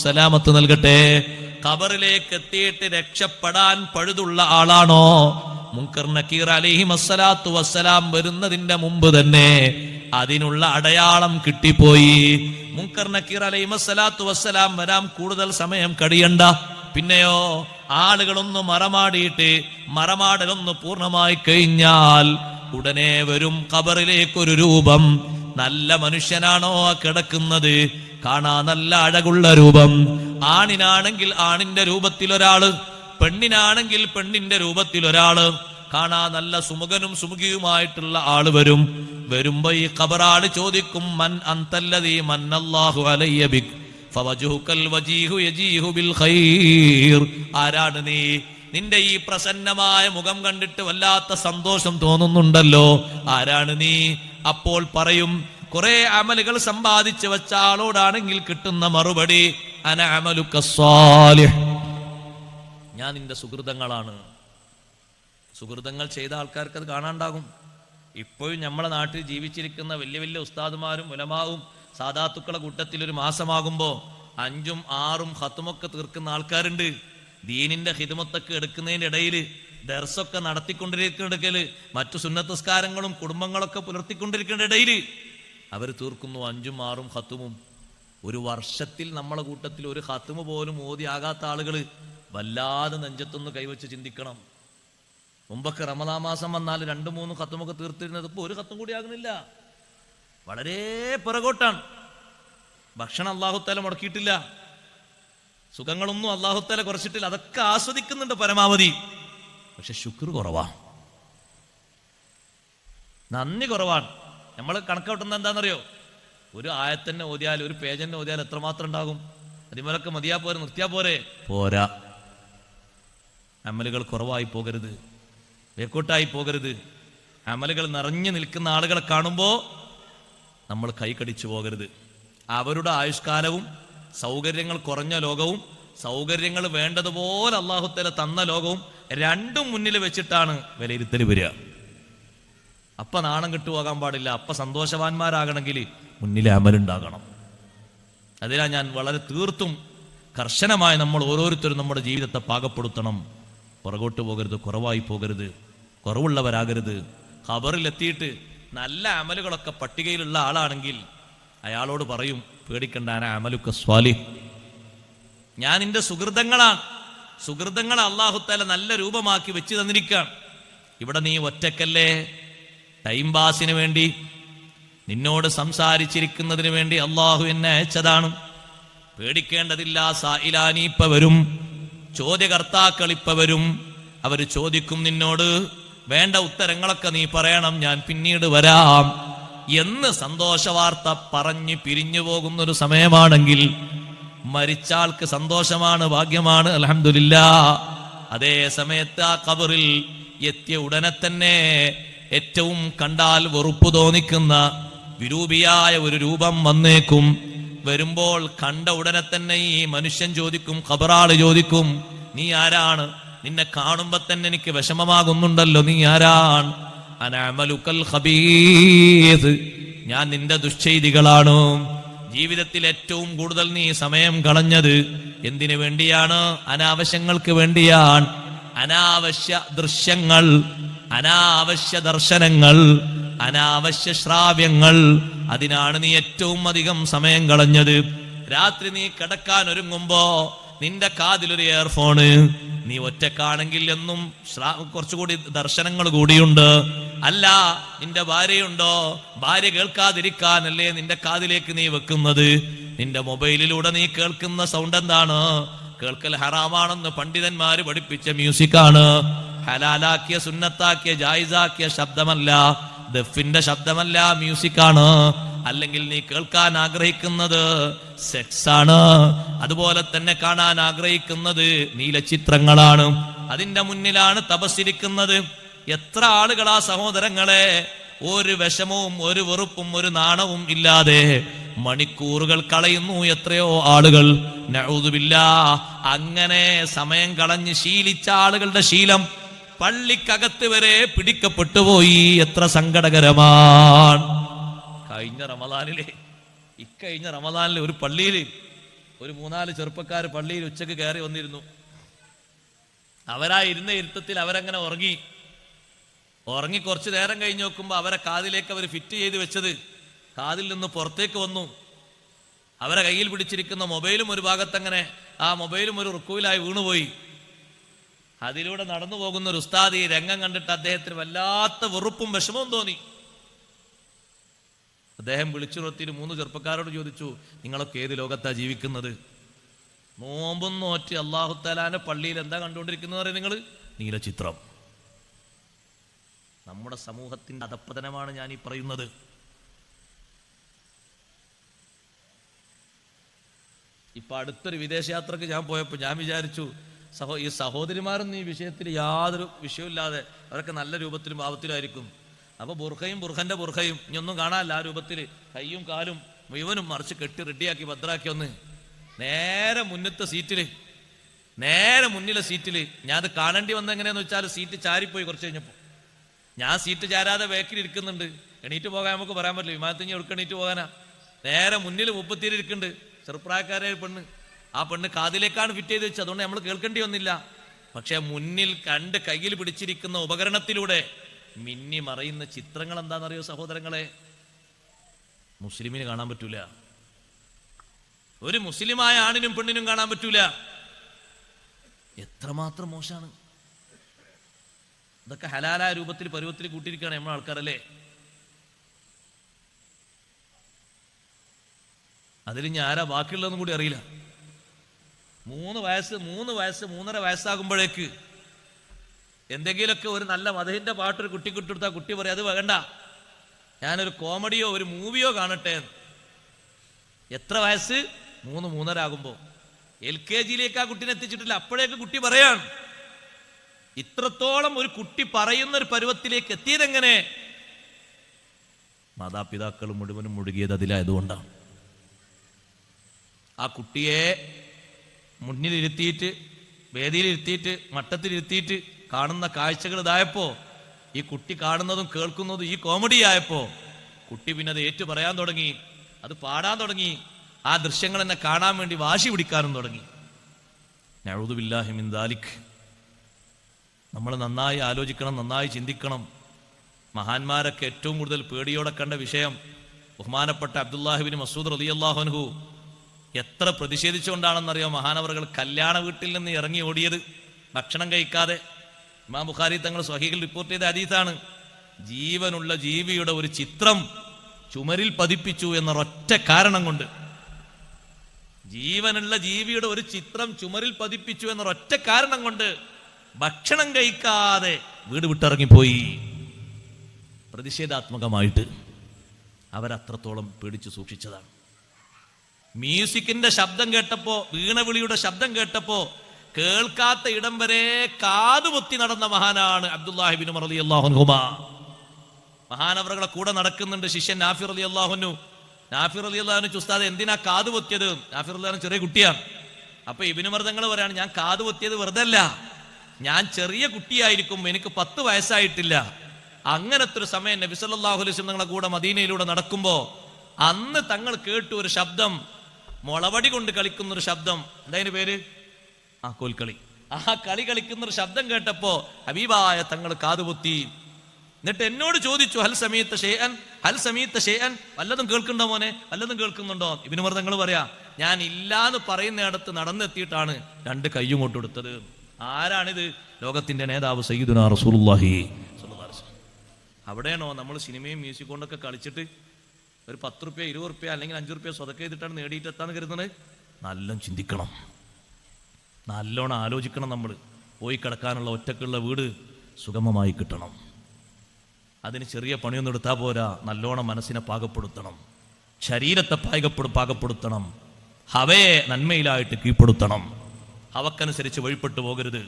സലാമത്ത് നൽകട്ടെ. ഖബറിലേക്ക് എത്തിയിട്ട് രക്ഷപ്പെടാൻ പഴുതുള്ള ആളാണോ? മുൻകർ നക്കീർ അലൈഹിമസ്സലാത്തു വസ്സലാം വരുന്നതിന്റെ മുമ്പ് തന്നെ അതിനുള്ള അടയാളം കിട്ടിപ്പോയി. മുൻകർ നക്കീർ അലൈഹിമസ്സലാത്തു വസ്സലാം വരാൻ കൂടുതൽ സമയം കഴിയണ്ട. പിന്നെയോ ആളുകളൊന്ന് മറമാടലൊന്ന് പൂർണ്ണമായി കഴിഞ്ഞാൽ ഉടനെ വരും ഖബറിലേക്കൊരു രൂപം. നല്ല മനുഷ്യനാണോ കിടക്കുന്നത്? കാണാ നല്ല അഴകുള്ള രൂപം. ആണിനാണെങ്കിൽ ആണിന്റെ രൂപത്തിൽ ഒരാള്, പെണ്ണിനാണെങ്കിൽ പെണ്ണിന്റെ രൂപത്തിൽ ഒരാള്. കാണാ നല്ല സുമുഖനും സുമുഖിയുമായിട്ടുള്ള ആള് വരും. വരുമ്പോ ഈ ഖബറാള് ചോദിക്കും, മൻ അന്തല്ലദീ മന്നല്ലാഹു അലയ്യ ബിക് ഫവജ്ഹുകൽ വജീഹു യജീഹു ബിൽ ഖൈർ. ആരാണ് നീ? നിന്റെ ഈ പ്രസന്നമായ മുഖം കണ്ടിട്ട് വല്ലാത്ത സന്തോഷം തോന്നുന്നുണ്ടല്ലോ, ആരാണ് നീ? അപ്പോൾ പറയും, കുറെ അമലുകൾ സമ്പാദിച്ചു വെച്ച ആളോടാണെങ്കിൽ കിട്ടുന്ന മറുപടി, അന അമലുക സ്വാലിഹ്, ഞാൻ നിന്റെ സുഹൃതങ്ങളാണ്. സുഹൃതങ്ങൾ ചെയ്ത ആൾക്കാർക്ക് അത് കാണാണ്ടാകും. ഇപ്പോഴും നമ്മുടെ നാട്ടിൽ ജീവിച്ചിരിക്കുന്ന വലിയ വലിയ ഉസ്താദുമാരും ഉലമാവും സാദാത്തുക്കളെ കൂട്ടത്തിൽ ഒരു മാസമാകുമ്പോൾ 5ഉം 6ഉം ഖത്മൊക്കെ തീർക്കുന്ന ആൾക്കാരുണ്ട്. ദീനിന്റെ ഹിദ്മത്തൊക്കെ എടുക്കുന്നതിന്റെ ഇടയിൽ ദർസൊക്കെ നടത്തിക്കൊണ്ടിരിക്കുന്നിടയിൽ മറ്റു സുന്നത്തസ്കാരങ്ങളും കുടുംബങ്ങളൊക്കെ പുലർത്തിക്കൊണ്ടിരിക്കുന്ന ഇടയിൽ അവർ തീർക്കുന്നു 5ഉം 6ഉം ഖത്മും. ഒരു വർഷത്തിൽ നമ്മളെ കൂട്ടത്തിൽ ഒരു ഖത്മ് പോലും ഓതിയാകാത്ത ആളുകൾ വല്ലാതെ നെഞ്ചത്തൊന്ന് കൈവച്ച് ചിന്തിക്കണം. മുമ്പൊക്കെ റമദാൻ മാസം വന്നാൽ 2-3 ഖത്മൊക്കെ തീർത്തിരുന്നത് ഇപ്പോൾ ഒരു ഖത്മും കൂടി ആകുന്നില്ല. വളരെ പിറകോട്ടാണ്. ഭക്ഷണം അല്ലാഹുത്തആല മുടക്കിയിട്ടില്ല, സുഖങ്ങളൊന്നും അല്ലാഹുത്തആല കുറച്ചിട്ടില്ല, അതൊക്കെ ആസ്വദിക്കുന്നുണ്ട് പരമാവധി. പക്ഷെ ശുക്ർ കുറവാണ്, നന്ദി കുറവാണ്. നമ്മൾ കണക്കോട്ടുന്നത് എന്താണെന്നറിയോ? ഒരു ആയത്തന്നെ ഓതിയാൽ, ഒരു പേജന്നെ ഓതിയാൽ എത്രമാത്രം ഉണ്ടാകും? അതിമലൊക്കെ മതിയാ പോരെ, നിർത്തിയാ പോരെ? പോരാ. അമലുകൾ കുറവായി പോകരുത്, വേക്കോട്ടായി പോകരുത്. അമലുകൾ നിറഞ്ഞു നിൽക്കുന്ന ആളുകളെ കാണുമ്പോൾ നമ്മൾ കൈകടിച്ചു പോകരുത്. അവരുടെ ആയുഷ്കാലവും സൗകര്യങ്ങൾ കുറഞ്ഞ ലോകവും സൗകര്യങ്ങൾ വേണ്ടതുപോലെ അല്ലാഹുത്തആല തന്ന ലോകവും രണ്ടും മുന്നിൽ വെച്ചിട്ടാണ് വിലയിരുത്തൽ വരിക. അപ്പ നാണം കിട്ടു പോകാൻ പാടില്ല. അപ്പ സന്തോഷവാന്മാരാകണമെങ്കിൽ മുന്നിലെ അമലുണ്ടാകണം. അതിനാ ഞാൻ വളരെ തീർത്തും കർശനമായി നമ്മൾ ഓരോരുത്തരും നമ്മുടെ ജീവിതത്തെ പാകപ്പെടുത്തണം. പുറകോട്ട് പോകരുത്, കുറവായി പോകരുത്, കുറവുള്ളവരാകരുത്. ഖബറിലെത്തിയിട്ട് നല്ല അമലുകളൊക്കെ പട്ടികയിലുള്ള ആളാണെങ്കിൽ അയാളോട് പറയും, പേടിക്കണ്ട, അന അമലുക സ്വാലിഹ്, ഞാൻ നിന്റെ സുഹൃതങ്ങളാണ്. സുഹൃതങ്ങളെ അല്ലാഹുത്തആല നല്ല രൂപമാക്കി വെച്ച് തന്നിരിക്കുകയാണ്. ഇവിടെ നീ ഒറ്റക്കല്ലേ, ടൈം പാസിന് വേണ്ടി, നിന്നോട് സംസാരിച്ചിരിക്കുന്നതിന് വേണ്ടി അള്ളാഹു എന്നെ അയച്ചതാണ്. പേടിക്കേണ്ടതില്ല. സായിലാനി ഇപ്പ വരും, ചോദ്യകർത്താക്കൾ ഇപ്പ വരും. അവർ ചോദിക്കും നിന്നോട്, വേണ്ട ഉത്തരങ്ങളൊക്കെ നീ പറയണം, ഞാൻ പിന്നീട് വരാം എന്ന് സന്തോഷവാർത്ത പറഞ്ഞ് പിരിഞ്ഞു പോകുന്നൊരു സമയമാണെങ്കിൽ മരിച്ചാൾക്ക് സന്തോഷമാണ്, ഭാഗ്യമാണ്, അൽഹംദുലില്ലാഹ്. അതേ സമയത്ത് ആ ഖബറിൽ എത്തിയ ഉടനെ തന്നെ ഏറ്റവും കണ്ടാൽ വെറുപ്പ് തോന്നിക്കുന്ന വിരൂപിയായ ഒരു രൂപം വന്നേക്കും. വരുമ്പോൾ കണ്ട ഉടനെ തന്നെ ഈ മനുഷ്യൻ ചോദിക്കും, ഖബറാള് ചോദിക്കും, നീ ആരാണ്? നിന്നെ കാണുമ്പോ തന്നെ എനിക്ക് വിഷമമാകുന്നുണ്ടല്ലോ, നീ ആരാണ്? അന അമലുകൽ ഖബീസ്, ഞാൻ നിന്റെ ദുശ്ചെയ്തികളാണ്. ജീവിതത്തിൽ ഏറ്റവും കൂടുതൽ നീ സമയം കളഞ്ഞത് എന്തിനു വേണ്ടിയാണ്? അനാവശ്യങ്ങൾക്ക് വേണ്ടിയാണ്. അനാവശ്യ ദൃശ്യങ്ങൾ, അനാവശ്യ ദർശനങ്ങൾ, അനാവശ്യ ശ്രാവ്യങ്ങൾ, അതിനാണ് നീ ഏറ്റവും അധികം സമയം കളഞ്ഞത്. രാത്രി നീ കിടക്കാൻ ഒരുങ്ങുമ്പോ നിന്റെ കാതിലൊരു ഇയർഫോണ്. നീ ഒറ്റക്കാണെങ്കിൽ എന്നും കുറച്ചുകൂടി ദർശനങ്ങൾ കൂടിയുണ്ട്. അല്ല, നിന്റെ ഭാര്യയുണ്ടോ? ഭാര്യ കേൾക്കാതിരിക്കാനല്ലേ നിന്റെ കാതിലേക്ക് നീ വെക്കുന്നത്. നിന്റെ മൊബൈലിലൂടെ നീ കേൾക്കുന്ന സൗണ്ട് എന്താണ്? കേൾക്കൽ ഹറാമാണെന്ന് പണ്ഡിതന്മാര് പഠിപ്പിച്ച മ്യൂസിക്കാണ്. ഹലാലാക്കിയ, സുന്നത്താക്കിയ, ജായിസാക്കിയ ശബ്ദമല്ല, ദഫിന്റെ ശബ്ദമല്ല, മ്യൂസിക്കാണ്. അല്ലെങ്കിൽ നീ കേൾക്കാൻ ആഗ്രഹിക്കുന്നത് സെക്സ് ആണ്. അതുപോലെ തന്നെ കാണാൻ ആഗ്രഹിക്കുന്നത് നീലചിത്രങ്ങളാണ്. അതിന്റെ മുന്നിലാണ് തപസ്സിരിക്കുന്നത്. എത്ര ആളുകളാ സഹോദരങ്ങളെ, ഒരു വിഷമവും ഒരു വെറുപ്പും ഒരു നാണവും ഇല്ലാതെ മണിക്കൂറുകൾ കളയുന്നു എത്രയോ ആളുകൾ. നഊദുബില്ലാഹ്. അങ്ങനെ സമയം കളഞ്ഞ് ശീലിച്ച ആളുകളുടെ ശീലം പള്ളിക്കകത്ത് വരെ പിടിക്കപ്പെട്ടു പോയി. എത്ര സങ്കടകരമാണ്. കഴിഞ്ഞ റമദാനിലെ ഒരു പള്ളിയിൽ ഒരു 3-4 ചെറുപ്പക്കാർ പള്ളിയിൽ ഉച്ചക്ക് കയറി വന്നിരുന്നു. അവരാ ഇരുന്ന ഇരുത്തത്തിൽ അവരങ്ങനെ ഉറങ്ങി കുറച്ചു നേരം കഴിഞ്ഞ് നോക്കുമ്പോൾ അവരെ കാതിലേക്ക് അവർ ഫിറ്റ് ചെയ്ത് വെച്ചത് കാതിൽ നിന്ന് പുറത്തേക്ക് വന്നു. അവരെ കയ്യിൽ പിടിച്ചിരിക്കുന്ന മൊബൈലും ഒരു ഭാഗത്തങ്ങനെ ആ മൊബൈലും ഒരു റുക്കുവിലായി വീണുപോയി. അതിലൂടെ നടന്നു പോകുന്ന ഒരു ഉസ്താദ് ഈ രംഗം കണ്ടിട്ട് അദ്ദേഹത്തിന് വല്ലാത്ത വെറുപ്പും വിഷമവും തോന്നി. അദ്ദേഹം വിളിച്ചു നിർത്തിയിട്ട് 3 ചെറുപ്പക്കാരോട് ചോദിച്ചു, നിങ്ങളൊക്കെ ഏത് ലോകത്താ ജീവിക്കുന്നത്? നോമ്പും നോറ്റ് അല്ലാഹു തആലാന്റെ പള്ളിയിൽ എന്താ കണ്ടുകൊണ്ടിരിക്കുന്നത് പറയും നിങ്ങൾ? നീലചിത്രം. നമ്മുടെ സമൂഹത്തിന്റെ അധപ്പതനമാണ് ഞാൻ ഈ പറയുന്നത്. ഇപ്പൊ അടുത്തൊരു വിദേശയാത്രക്ക് ഞാൻ പോയപ്പോൾ ഞാൻ വിചാരിച്ചു ഈ സഹോദരിമാരൊന്നും ഈ വിഷയത്തിൽ യാതൊരു വിഷയമില്ലാതെ അവരൊക്കെ നല്ല രൂപത്തിലും ഭാവത്തിലായിരിക്കും. അപ്പൊ ബുർഖന്റെ ബുർഖയും ഇനിയൊന്നും കാണാനില്ല ആ രൂപത്തിൽ കയ്യും കാലും മുഴുവനും മറിച്ച് കെട്ടി റെഡിയാക്കി ഭദ്രാക്കി ഒന്ന് നേരെ മുന്നിലെ സീറ്റിൽ ഞാൻ അത് കാണേണ്ടി വന്ന എങ്ങനെയാന്ന് വെച്ചാൽ സീറ്റ് ചാരിപ്പോയി. കുറച്ച് കഴിഞ്ഞപ്പോൾ ഞാൻ സീറ്റ് ചാരാതെ ബാക്കിൽ ഇരിക്കുന്നുണ്ട്. എണീറ്റ് പോകാൻ നമുക്ക് പറയാൻ പറ്റില്ല, വിമാനത്തിന് എവിടെ എണീറ്റ് പോകാനാ. നേരെ മുന്നിൽ 30 ഇരിക്കുന്നുണ്ട്, ചെറുപ്രായക്കാരെ പെണ്ണ്. ആ പെണ്ണ് കാതിലേക്കാണ് ഫിറ്റ് ചെയ്ത് വെച്ചത്, അതുകൊണ്ട് നമ്മൾ കേൾക്കേണ്ടി വന്നില്ല. പക്ഷെ മുന്നിൽ കയ്യിൽ പിടിച്ചിരിക്കുന്ന ഉപകരണത്തിലൂടെ മിന്നി മറയുന്ന ചിത്രങ്ങൾ എന്താണെന്നറിയോ സഹോദരങ്ങളെ? മുസ്ലിമിന് കാണാൻ പറ്റൂല, ഒരു മുസ്ലിമായ ആണിനും പെണ്ണിനും കാണാൻ പറ്റൂല. എത്രമാത്രം മോശമാണ്. ഇതൊക്കെ ഹലാലായ രൂപത്തിൽ പരുവത്തിൽ കൂട്ടിയിരിക്കുകയാണ് നമ്മളെ ആൾക്കാരല്ലേ. അതിൽ ഇനി ആരാ ബാക്കിയുള്ളതെന്നും കൂടി അറിയില്ല. 3 വയസ്സ് 3.5 വയസ്സാകുമ്പോഴേക്ക് എന്തെങ്കിലുമൊക്കെ ഒരു നല്ല മതഹിന്റെ പാട്ടൊരു കുട്ടിക്ക് ഇട്ടെടുത്താൽ കുട്ടി പറയും അത് വേണ്ട, ഞാനൊരു കോമഡിയോ ഒരു മൂവിയോ കാണട്ടെ. എത്ര വയസ്സ്? 3-3.5 ആകുമ്പോ. LKG-യിലേക്ക് ആ കുട്ടീനെ എത്തിച്ചിട്ടില്ല, അപ്പോഴേക്ക് കുട്ടി പറയാൻ. ഇത്രത്തോളം ഒരു കുട്ടി പറയുന്ന ഒരു പരുവത്തിലേക്ക് എത്തിയതെങ്ങനെ? മാതാപിതാക്കൾ മുഴുവനും മുഴുകിയത് അതിലായതുകൊണ്ടാണ്. ആ കുട്ടിയെ മുന്നിലിരുത്തിയിട്ട് വേദിയിലിരുത്തിയിട്ട് മട്ടത്തിലിരുത്തിയിട്ട് കാണുന്ന കാഴ്ചകൾ ഇതായപ്പോ, ഈ കുട്ടി കാണുന്നതും കേൾക്കുന്നതും ഈ കോമഡി ആയപ്പോ കുട്ടി പിന്നെ അത് ഏറ്റു പറയാൻ തുടങ്ങി, അത് പാടാൻ തുടങ്ങി, ആ ദൃശ്യങ്ങൾ എന്നെ കാണാൻ വേണ്ടി വാശി പിടിക്കാനും തുടങ്ങി. നഊദു ബില്ലാഹി മിൻ ദാലിക്. നമ്മൾ നന്നായി ആലോചിക്കണം, നന്നായി ചിന്തിക്കണം. മഹാന്മാരൊക്കെ ഏറ്റവും കൂടുതൽ പേടിയോടെ കണ്ട വിഷയം ബഹുമാനപ്പെട്ട അബ്ദുല്ലാഹി ഇബ്നു മസ്ഊദ് റളിയല്ലാഹു അൻഹു എത്ര പ്രതിഷേധിച്ചുകൊണ്ടാണെന്നറിയോ മഹാനവറുകൾ കല്യാണ വീട്ടിൽ നിന്ന് ഇറങ്ങി ഓടിയത് ഭക്ഷണം കഴിക്കാതെ. ഇമാം ബുഖാരി തങ്ങൾ സ്വഹീഹിൽ റിപ്പോർട്ട് ചെയ്ത ഹദീസാണ്. ജീവനുള്ള ജീവിയുടെ ഒരു ചിത്രം ചുമരിൽ പതിപ്പിച്ചു എന്നൊരൊറ്റ കാരണം കൊണ്ട്, ജീവനുള്ള ജീവിയുടെ ഒരു ചിത്രം ചുമരിൽ പതിപ്പിച്ചു എന്നൊരൊറ്റ കാരണം കൊണ്ട് ഭക്ഷണം കഴിക്കാതെ വീട് വിട്ടിറങ്ങിപ്പോയി. പ്രതിഷേധാത്മകമായിട്ട് അവരത്രത്തോളം പേടിച്ചു സൂക്ഷിച്ചതാണ്. മ്യൂസിക്കിന്റെ ശബ്ദം കേട്ടപ്പോ, വീണവിളിയുടെ ശബ്ദം കേട്ടപ്പോ കേൾക്കാത്ത ഇടം വരെ കാതുപൊത്തി നടന്ന മഹാനാണ് അബ്ദുല്ലാഹി ഇബ്നു ഉമർ റളിയല്ലാഹു അൻഹുമാ. മഹാനവറുകളെ കൂടെ നടക്കുന്നുണ്ട് ശിഷ്യൻ നാഫിർ റളിയല്ലാഹു അൻഹു. നാഫിർ റളിയല്ലാഹു അൻഹു ഉസ്താദ് എന്തിനാ കാതുപൊത്തിയത്? നാഫിർ റളിയല്ലാഹു ചെറിയ കുട്ടിയാണ്. അപ്പൊ ഇബ്നു ഉമർ തങ്ങൾ പറയാണ്, ഞാൻ കാതുപൊത്തിയത് വെറുതെ അല്ല, ഞാൻ ചെറിയ കുട്ടിയായിരിക്കും, എനിക്ക് 10 വയസ്സായിട്ടില്ല. അങ്ങനത്തെ ഒരു സമയം നബി സല്ലല്ലാഹു അലൈഹി വസല്ലം തങ്ങളുടെ കൂടെ മദീനയിലൂടെ നടക്കുമ്പോ അന്ന് തങ്ങൾ കേട്ടു ഒരു ശബ്ദം, മുളവടി കൊണ്ട് കളിക്കുന്ന ഒരു ശബ്ദം. എന്താ പേര്? കോൽക്കളി. ആ കളി കളിക്കുന്ന ഒരു ശബ്ദം കേട്ടപ്പോ ഹബീബായ തങ്ങൾ കാതുപൊത്തി. എന്നിട്ട് എന്നോട് ചോദിച്ചു, ഹൽ സമീഅത ഷൈഅൻ, വല്ലതും കേൾക്കുന്നുണ്ടോ മോനെ, വല്ലതും കേൾക്കുന്നുണ്ടോ? ഇബ്നു ഉമർ തങ്ങൾ പറയാ, ഞാൻ ഇല്ലാന്ന് പറയുന്നിടത്ത് നടന്നെത്തിയിട്ടാണ് 2 കയ്യും കൊണ്ട് കൊടുത്തത്. ആരാണിത്? ലോകത്തിന്റെ നേതാവ് സയ്യിദുനാ റസൂലുള്ളാഹി സ്വല്ലല്ലാഹു അലൈഹി വസല്ലം. അവിടെയാണോ നമ്മൾ സിനിമയും മ്യൂസിക് കൊണ്ടൊക്കെ കളിച്ചിട്ട് ഒരു 10 റുപ്യ 20 റുപ്യ അല്ലെങ്കിൽ 5 റുപ്യ സ്വതക്ക ചെയ്തിട്ടാണ് നേടിയിട്ടെത്താന്ന് കരുതുന്നത്? നല്ല ചിന്തിക്കണം, നല്ലോണം ആലോചിക്കണം. നമ്മൾ പോയി കിടക്കാനുള്ള ഒറ്റക്കുള്ള വീട് സുഗമമായി കിട്ടണം. അതിന് ചെറിയ പണിയൊന്നും എടുത്താൽ പോരാ, നല്ലോണം മനസ്സിനെ പാകപ്പെടുത്തണം, ശരീരത്തെ പാകപ്പെടുത്തണം, ഹവയെ നന്മയിലായിട്ട് കീഴ്പ്പെടുത്തണം. ഹവക്കനുസരിച്ച് വഴിപ്പെട്ടു പോകരുത്,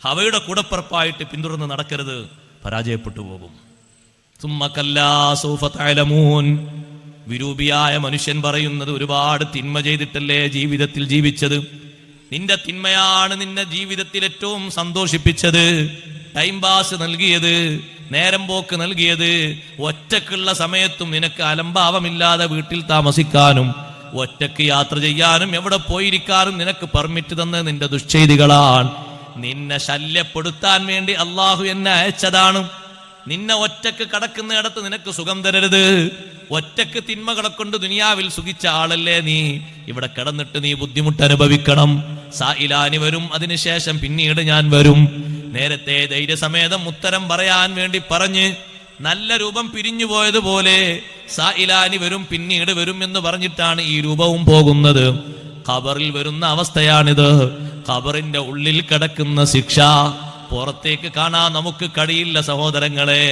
ഹവയുടെ കൂടപ്പുറപ്പായിട്ട് പിന്തുടർന്ന് നടക്കരുത്, പരാജയപ്പെട്ടു പോകും. വിരൂപിയായ മനുഷ്യൻ പറയുന്നത്, ഒരുപാട് തിന്മ ചെയ്തിട്ടല്ലേ ജീവിതത്തിൽ ജീവിച്ചത്, നിന്റെ തിന്മയാണ് നിന്നെ ജീവിതത്തിൽ ഏറ്റവും സന്തോഷിപ്പിച്ചത്, ടൈം പാസ് നൽകിയത്, നേരം പോക്ക് നൽകിയത്. ഒറ്റക്കുള്ള സമയത്തും നിനക്ക് അലംഭാവമില്ലാതെ വീട്ടിൽ താമസിക്കാനും ഒറ്റക്ക് യാത്ര ചെയ്യാനും എവിടെ പോയിരിക്കാനും നിനക്ക് പെർമിറ്റ് തന്നത് നിന്റെ ദുശ്ചെയ്തികളാണ്. നിന്നെ ശല്യപ്പെടുത്താൻ വേണ്ടി അള്ളാഹു എന്നെ അയച്ചതാണ്. നിന്നെ ഒറ്റക്ക് കടക്കുന്നിടത്ത് നിനക്ക് സുഖം തരരുത്. ഒറ്റക്ക് തിന്മകളെ കൊണ്ട് ദുനിയാവിൽ സുഖിച്ച ആളല്ലേ നീ. ഇവിടെ കിടന്നിട്ട് നീ ബുദ്ധിമുട്ട് അനുഭവിക്കണം. സായിലാനി വരും, അതിനുശേഷം പിന്നീട് ഞാൻ വരും. നേരത്തെ ധൈര്യസമേതം ഉത്തരം പറയാൻ വേണ്ടി പറഞ്ഞ് നല്ല രൂപം പിരിഞ്ഞു പോയതുപോലെ സായിലാനി വരും, പിന്നീട് വരും എന്ന് പറഞ്ഞിട്ടാണ് ഈ രൂപവും പോകുന്നത്. ഖബറിൽ വരുന്ന അവസ്ഥയാണിത്. ഖബറിന്റെ ഉള്ളിൽ കിടക്കുന്ന ശിക്ഷ പുറത്തേക്ക് കാണാൻ നമുക്ക് കഴിയില്ല സഹോദരങ്ങളെ,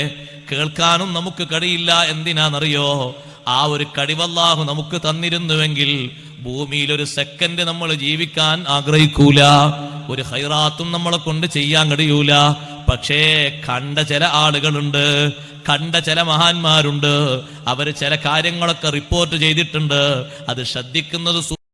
കേൾക്കാനും നമുക്ക് കഴിയില്ല. എന്തിനാണെന്നറിയോ? ആ ഒരു കഴിവല്ലാഹു നമുക്ക് തന്നിരുന്നുവെങ്കിൽ ഭൂമിയിൽ ഒരു സെക്കൻഡ് നമ്മൾ ജീവിക്കാൻ ആഗ്രഹിക്കൂല, ഒരു ഹൈറാത്തും നമ്മളെ കൊണ്ട് ചെയ്യാൻ കഴിയൂല. പക്ഷേ കണ്ട ചില ആളുകളുണ്ട്, കണ്ട ചില മഹാന്മാരുണ്ട്, അവര് ചില കാര്യങ്ങളൊക്കെ റിപ്പോർട്ട് ചെയ്തിട്ടുണ്ട്. അത് ശ്രദ്ധിക്കുന്നത്